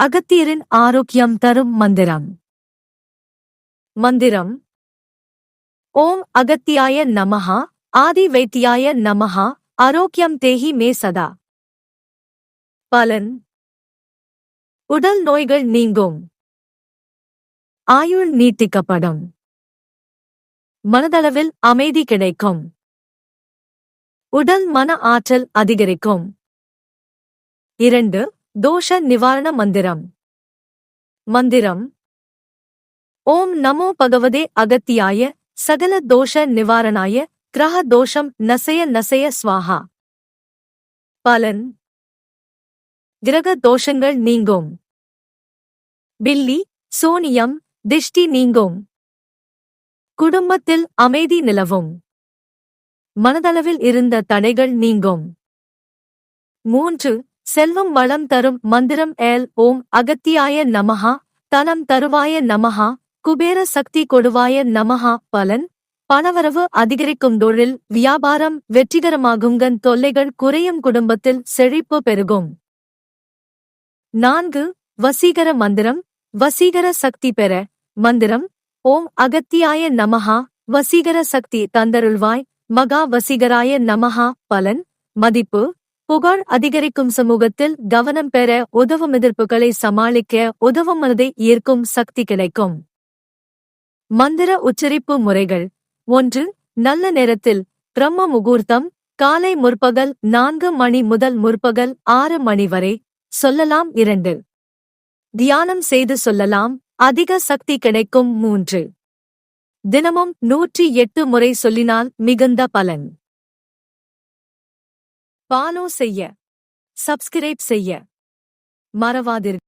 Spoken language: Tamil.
அகத்தியரின் ஆரோக்கியம் தரும் மந்திரம். மந்திரம்: ஓம் அகத்தியாய நமஹ. ஆதி வைத்தியாய நமஹ. ஆரோக்கியம் தேஹி மே சதா. பலன்: உடல் நோய்கள் நீங்கும். ஆயுள் நீட்டிக்கப்படும். மனதளவில் அமைதி கிடைக்கும். உடல் மன ஆற்றல் அதிகரிக்கும். 2. தோஷ நிவாரண மந்திரம். மந்திரம்: ஓம் நமோ பகவதே அகத்தியாய. சகல தோஷ நிவாரணாய. கிரக தோஷம் நசய நசய ஸ்வாஹா. பலன்: கிரக தோஷங்கள் நீங்கும். பில்லி, சோனியம், திஷ்டி நீங்கும். குடும்பத்தில் அமைதி நிலவும். மனதளவில் இருந்த தடைகள் நீங்கும். 3. செல்வம் வளம் தரும் மந்திரம். ஓம் அகத்தியாய நமஹா. தனம் தருவாய நமஹா. குபேர சக்தி கொடுவாய நமஹா. பலன்: பணவரவு அதிகரிக்கும். தொழில் வியாபாரம் வெற்றிகரமாகுங்கன். தொல்லைகள் குறையும். குடும்பத்தில் செழிப்பு பெருகும். 4. வசீகர மந்திரம். வசீகர சக்தி பெற. மந்திரம்: ஓம் அகத்தியாய நமஹா. வசீகர சக்தி தந்தருள்வாய். மகா வசீகராய நமஹா. பலன்: மதிப்பு புகழ் அதிகரிக்கும். சமூகத்தில் கவனம் பெற உதவும். எதிர்ப்புகளை சமாளிக்க உதவும். மனதை ஈர்க்கும் சக்தி கிடைக்கும். மந்திர உச்சரிப்பு முறைகள். 1. நல்ல நேரத்தில். பிரம்ம முகூர்த்தம் காலை முற்பகல் 4 மணி முதல் முற்பகல் 6 மணி வரை சொல்லலாம். 2. தியானம் செய்து சொல்லலாம். அதிக சக்தி கிடைக்கும். 3. தினமும் 108 முறை சொல்லினால் மிகுந்த பலன். ஃபாலோ செய்ய, சப்ஸ்கிரைப் செய்ய மறவாதீர்கள்.